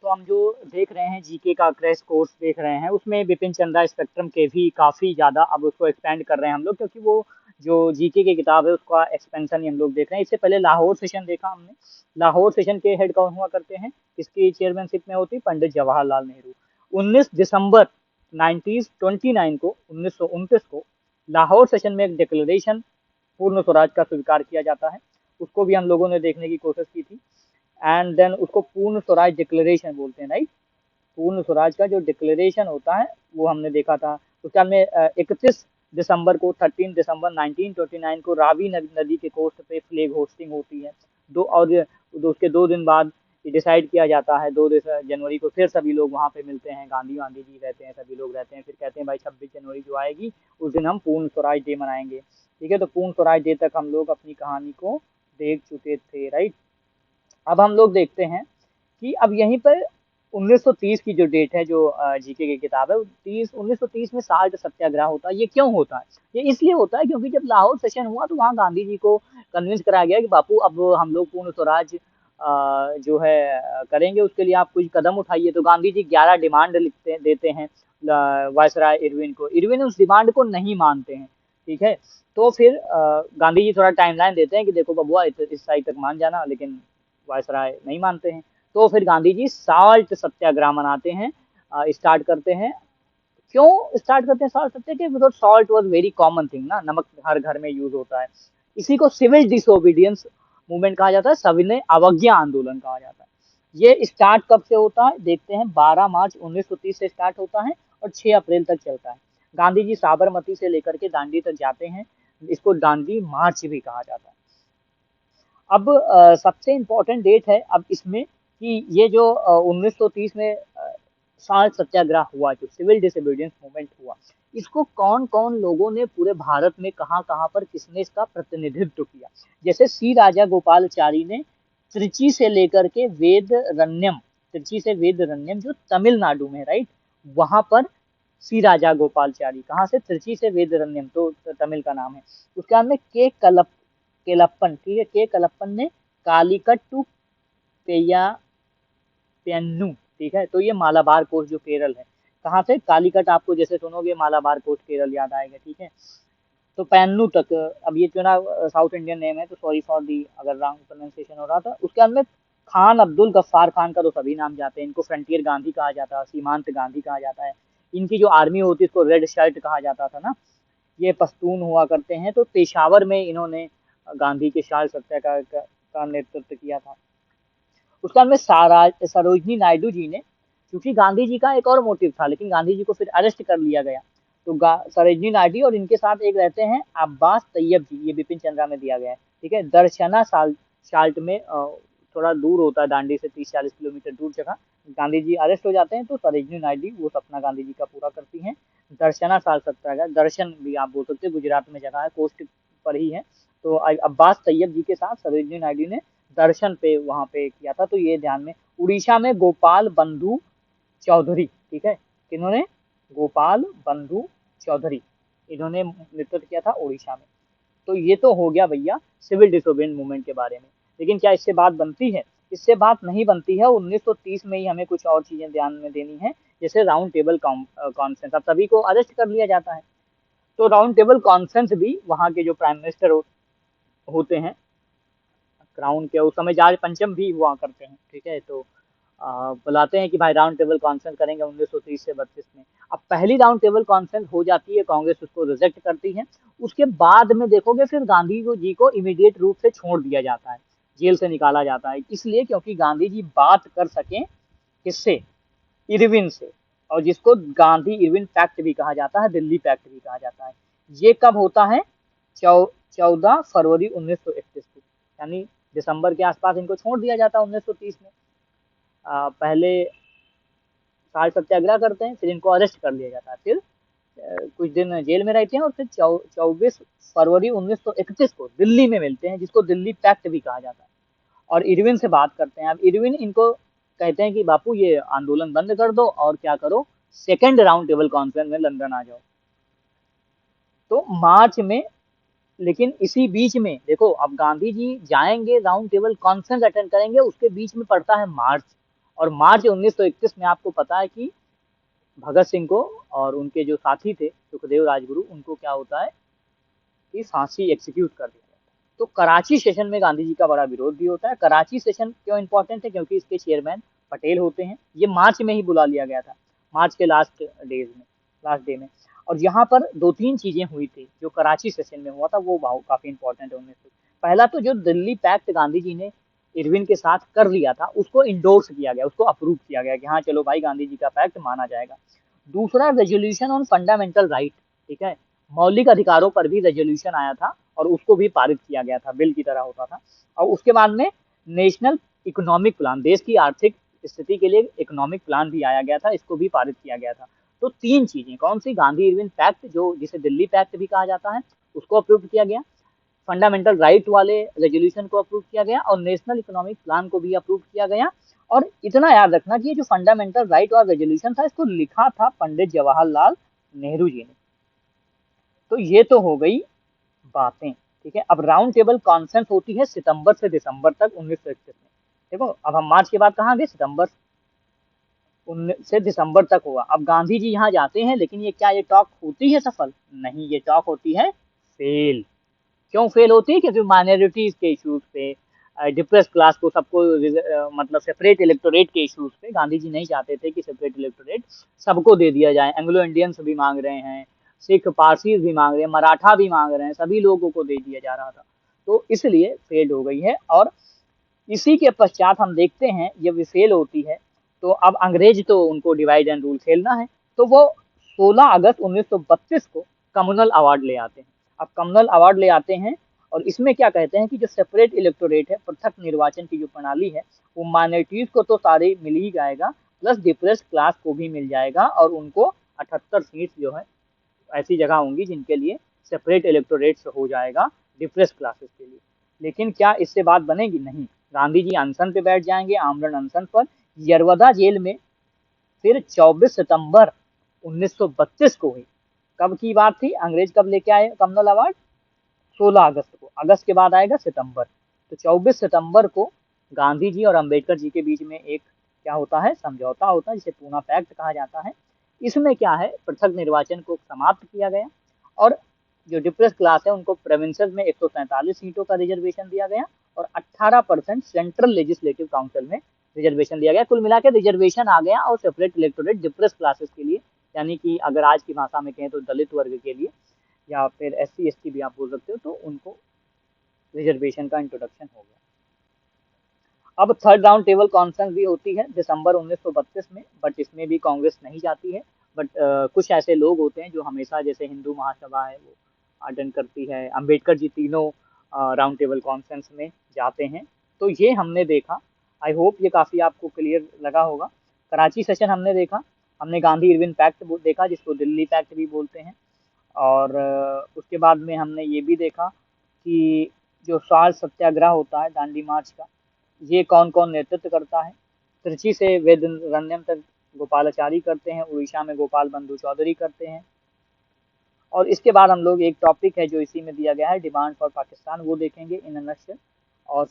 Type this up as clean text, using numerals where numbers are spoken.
तो हम जो देख रहे हैं जीके का क्रैश कोर्स देख रहे हैं, उसमें बिपिन चंद्रा स्पेक्ट्रम के भी काफ़ी ज़्यादा अब उसको एक्सपेंड कर रहे हैं हम लोग, क्योंकि वो जो जीके की किताब है उसका एक्सपेंशन ही हम लोग देख रहे हैं। इससे पहले लाहौर सेशन देखा हमने। लाहौर सेशन के हेड कौन हुआ करते हैं, इसकी चेयरमैनशिप में होती पंडित जवाहरलाल नेहरू। 19 दिसंबर 1929 को 1929 को लाहौर सेशन में एक डिक्लेरेशन पूर्ण स्वराज का स्वीकार किया जाता है। उसको भी हम लोगों ने देखने की कोशिश की थी। एंड देन उसको पूर्ण स्वराज डिक्लेरेशन बोलते हैं, राइट। पूर्ण स्वराज का जो डिक्लेरेशन होता है वो हमने देखा था। उसके बाद में 31 दिसंबर को 13 दिसंबर 1929 को रावी नदी के कोस्ट पे फ्लैग होस्टिंग होती है। उसके 2 दिन बाद ये डिसाइड किया जाता है, 2 जनवरी को फिर सभी लोग वहाँ पे मिलते हैं, गांधी जी रहते हैं, सभी लोग रहते हैं, फिर कहते हैं भाई 26 जनवरी जो आएगी उस दिन हम पूर्ण स्वराज डे मनाएंगे। ठीक है, तो पूर्ण स्वराज डे तक हम लोग अपनी कहानी को देख चुके थे, राइट। अब हम लोग देखते हैं कि अब यहीं पर 1930 की जो डेट है, जो जीके की किताब है, 1930 में साल्ट सत्याग्रह होता है। ये क्यों होता है? ये इसलिए होता है क्योंकि जब लाहौर सेशन हुआ तो वहाँ गांधी जी को कन्विंस कराया गया कि बापू अब हम लोग पूर्ण स्वराज जो है करेंगे, उसके लिए आप कुछ कदम उठाइए। तो गांधी जी 11 डिमांड लिखते देते हैं वायसराय इरविन को। इरविन उस डिमांड को नहीं मानते हैं, ठीक है। तो फिर गांधी जी थोड़ा टाइमलाइन देते हैं कि देखो बबुआ इस साइड तक मान जाना, लेकिन वायसराय नहीं मानते हैं। तो फिर गांधी जी साल्ट सत्याग्रह मनाते हैं, स्टार्ट करते हैं। क्यों स्टार्ट करते हैं salt Satyagraha? Because salt was very common thing ना, नमक हर घर में यूज होता है। इसी को सिविल डिसोबीडियंस मूवमेंट कहा जाता है, सविनय अवज्ञा आंदोलन कहा जाता है। ये स्टार्ट कब से होता है देखते हैं। 12 मार्च 1930 से स्टार्ट होता है और 6 अप्रैल तक चलता है। गांधी जी साबरमती से लेकर के दांडी तक जाते हैं। इसको दांडी मार्च भी कहा जाता है। अब सबसे इम्पोर्टेंट डेट है अब इसमें कि ये जो 1930 में साल्ट सत्याग्रह हुआ, जो सिविल डिसोबीडियंस मूवमेंट हुआ, इसको कौन कौन लोगों ने पूरे भारत में कहाँ कहाँ पर किसने इसका प्रतिनिधित्व किया। जैसे सी राजा गोपालचारी ने त्रिची से लेकर के वेदरण्यम, त्रिची से वेदरण्यम जो तमिलनाडु में, राइट, वहां पर सी राजा गोपालचारी, कहाँ से? त्रिची से वेदरण्यम, तो तमिल का नाम है। उसके बाद में के केलप्पन, ठीक है, के कलप्पन ने कालीकट टू पेया पेन्नू, ठीक है। तो ये मालाबार कोस्ट जो केरल है, कहाँ से? कालीकट, आपको जैसे सुनोगे मालाबार कोस्ट केरल याद आएगा, ठीक है। तो पैन्नू तक, अब ये जो ना साउथ इंडियन नेम है तो सॉरी फॉर दी अगर रॉन्ग प्रोनाउंसिएशन हो रहा था। उसके बाद में खान अब्दुल गफ्फार खान का तो सभी नाम जाते हैं। इनको फ्रंटियर गांधी कहा जाता है, सीमांत गांधी कहा जाता है। इनकी जो आर्मी होती है इसको रेड शर्ट कहा जाता था ना। ये पश्तून हुआ करते हैं। तो पेशावर में इन्होंने गांधी के शाल सत्याग्रह का नेतृत्व किया था। उसके बाद में सरोजनी नायडू जी ने, क्योंकि गांधी जी का एक और मोटिव था, लेकिन गांधी जी को फिर अरेस्ट कर लिया गया, तो सरोजनी नायडू और इनके साथ एक रहते हैं अब्बास तैयब जी, ये बिपिन चंद्रा में दिया गया है, ठीक है। दर्शना साल्ट में थोड़ा दूर होता है दांडी से, 30-40 किलोमीटर दूर जगह। गांधी जी अरेस्ट हो जाते हैं तो सरोजनी नायडू वो सपना गांधी जी का पूरा करती हैं। दर्शना साल सत्याग्रह, दर्शन भी आप बोल सकते हैं, गुजरात में जगह है, कोस्ट पर ही है। तो अब्बास तैयब जी के साथ सरोजनी नायडू ने दर्शन पे वहां पे किया था। तो ये ध्यान में। उड़ीसा में गोपाल बंधु चौधरी, ठीक है, किन्होंने? गोपाल बंधु चौधरी, इन्होंने नेतृत्व किया था उड़ीसा में। तो ये तो हो गया भैया सिविल डिसोबीडियंस मूवमेंट के बारे में। लेकिन क्या इससे बात बनती है? इससे बात नहीं बनती है। 1930 में ही हमें कुछ और चीजें ध्यान में देनी है, जैसे राउंड टेबल कॉन्फ्रेंस। अब सभी को अरेस्ट कर लिया जाता है, तो राउंड टेबल कॉन्फ्रेंस भी वहां के जो प्राइम मिनिस्टर होते हैं क्राउन के, उस समय जॉर्ज पंचम भी हुआ करते हैं, ठीक है। तो बुलाते हैं कि भाई राउंड टेबल कॉन्फ्रेंस करेंगे 1930 से 32 में। अब पहली राउंड टेबल कॉन्फ्रेंस हो जाती है, कांग्रेस उसको रिजेक्ट करती है। उसके बाद में देखोगे फिर गांधी जी को इमीडिएट रूप से छोड़ दिया जाता है, जेल से निकाला जाता है, इसलिए क्योंकि गांधी जी बात कर सकें किससे? इरविन से। और जिसको गांधी इरविन पैक्ट भी कहा जाता है, दिल्ली पैक्ट भी कहा जाता है। ये कब होता है? 14 फरवरी 1931 को, यानी दिसंबर के आसपास इनको छोड़ दिया जाता है 1930 में। पहले साल्ट सत्याग्रह करते हैं, फिर इनको अरेस्ट कर लिया जाता है, फिर कुछ दिन जेल में रहते हैं, और फिर 24 फरवरी 1931 को दिल्ली में मिलते हैं, जिसको दिल्ली पैक्ट भी कहा जाता है, और इरविन से बात करते हैं। अब इरविन इनको कहते हैं कि बापू ये आंदोलन बंद कर दो और क्या करो, सेकेंड राउंड टेबल कॉन्फ्रेंस में लंदन आ जाओ। तो मार्च में, लेकिन इसी बीच में देखो, अब गांधी जी जाएंगे राउंड टेबल कॉन्फ्रेंस अटेंड करेंगे, उसके बीच में पड़ता है मार्च, और मार्च 1931 में आपको पता है कि भगत सिंह को और उनके जो साथी थे सुखदेव राजगुरु, उनको क्या होता है कि फांसी एग्जीक्यूट कर दिया जाता है। तो कराची सेशन में गांधी जी का बड़ा विरोध भी होता है। कराची सेशन क्यों इंपॉर्टेंट है? क्योंकि इसके चेयरमैन पटेल होते हैं। ये मार्च में ही बुला लिया गया था, मार्च के लास्ट डे में। और यहाँ पर दो तीन चीजें हुई थी जो कराची सेशन में हुआ था, वो काफी इंपॉर्टेंट है उनमें से। पहला तो जो दिल्ली पैक्ट गांधी जी ने इरविन के साथ कर लिया था, उसको इंडोर्स किया गया, उसको अप्रूव किया गया कि हाँ चलो भाई गांधी जी का पैक्ट माना जाएगा। दूसरा, रेजोल्यूशन ऑन फंडामेंटल राइट, ठीक है, मौलिक अधिकारों पर भी रेजोल्यूशन आया था और उसको भी पारित किया गया था, बिल की तरह होता था। और उसके बाद में नेशनल इकोनॉमिक प्लान, देश की आर्थिक स्थिति के लिए इकोनॉमिक प्लान भी आया गया था, इसको भी पारित किया गया था। तो तीन चीजें कौन सी? गांधी इरविन पैक्ट, जो जिसे दिल्ली पैक्ट भी कहा जाता है, उसको अप्रूव किया गया, फंडामेंटल राइट वाले रेजोल्यूशन को अप्रूव किया गया और नेशनल इकोनॉमिक प्लान को भी अप्रूव किया गया। और इतना याद रखना कि ये जो फंडामेंटल राइट वाला रेजोल्यूशन था, इसको लिखा था पंडित जवाहरलाल नेहरू जी ने। तो ये तो हो गई बातें, ठीक है। अब राउंड टेबल कॉन्फ्रेंस होती है सितंबर से दिसंबर तक 1931 में। देखो अब हम मार्च के बाद कहाँ गए? सितंबर से दिसंबर तक हुआ। अब गांधी जी यहाँ जाते हैं, लेकिन ये क्या ये टॉक होती है सफल? नहीं, ये टॉक होती है फेल। क्यों फेल होती है? क्योंकि माइनॉरिटीज के इश्यूज पे, डिप्रेस क्लास को सबको मतलब सेपरेट इलेक्टोरेट के इश्यूज पे गांधी जी नहीं चाहते थे कि सेपरेट इलेक्टोरेट सबको दे दिया जाए। एंग्लो इंडियंस भी मांग रहे हैं, सिख पारसी भी मांग रहे हैं, मराठा भी मांग रहे हैं, सभी लोगों को दे दिया जा रहा था। तो इसलिए फेल हो गई है। और इसी के पश्चात हम देखते हैं जब ये फेल होती है, तो अब अंग्रेज तो उनको डिवाइड एंड रूल खेलना है, तो वो 16 अगस्त 1932 को कम्युनल अवार्ड ले आते हैं। अब कम्युनल अवार्ड ले आते हैं और इसमें क्या कहते हैं कि जो सेपरेट इलेक्टोरेट है, पृथक निर्वाचन की जो प्रणाली है, वो माइनॉरिटीज को तो सारे मिल ही जाएगा, प्लस डिप्रेस क्लास को भी मिल जाएगा, और उनको 78 सीट जो है ऐसी जगह होंगी जिनके लिए सेपरेट इलेक्टोरेट हो जाएगा डिप्रेस क्लासेस के लिए। लेकिन क्या इससे बात बनेगी? नहीं। गांधी जी अनशन पे बैठ जाएंगे, आमरण अनशन पर, यरवदा जेल में। फिर 24 सितंबर 1932 को हुई। कब की बात थी? अंग्रेज कब लेके आए कम्युनल अवार्ड? 16 अगस्त को। अगस्त के बाद आएगा सितंबर। तो 24 सितंबर को गांधी जी और अंबेडकर जी के बीच में एक क्या होता है? समझौता होता है, जिसे पूना पैक्ट कहा जाता है। इसमें क्या है? पृथक निर्वाचन को समाप्त किया गया और जो डिप्रेस क्लास है उनको प्रोविंसेस में 147 सीटों का रिजर्वेशन दिया गया और 18% सेंट्रल लेजिस्लेटिव काउंसिल में रिजर्वेशन दिया गया। कुल मिला के रिजर्वेशन आ गया और सेपरेट इलेक्टोरेट डिप्रेस क्लासेस के लिए, यानी कि अगर आज की भाषा में कहें तो दलित वर्ग के लिए, या फिर SC ST भी आप बोल सकते हो, तो उनको रिजर्वेशन का इंट्रोडक्शन हो गया। अब थर्ड राउंड टेबल कॉन्फ्रेंस भी होती है दिसंबर 1932 में, बट इसमें भी कांग्रेस नहीं जाती है। बट कुछ ऐसे लोग होते हैं जो हमेशा, जैसे हिंदू महासभा है वो अटेंड करती है, अंबेडकर जी तीनों राउंड टेबल कॉन्फ्रेंस में जाते हैं। तो ये हमने देखा। आई होप ये काफ़ी आपको क्लियर लगा होगा। कराची सेशन हमने देखा, हमने गांधी इरविन पैक्ट देखा जिसको दिल्ली पैक्ट भी बोलते हैं, और उसके बाद में हमने ये भी देखा कि जो स्वाल सत्याग्रह होता है दांडी मार्च का, ये कौन कौन नेतृत्व करता है। त्रिची से वेदरण्यम तक गोपालाचारी करते हैं, उड़ीसा में गोपाल बंधु चौधरी करते हैं। और इसके बाद हम लोग एक टॉपिक है जो इसी में दिया गया है, डिमांड फॉर पाकिस्तान, वो देखेंगे इन अ नटशेल। और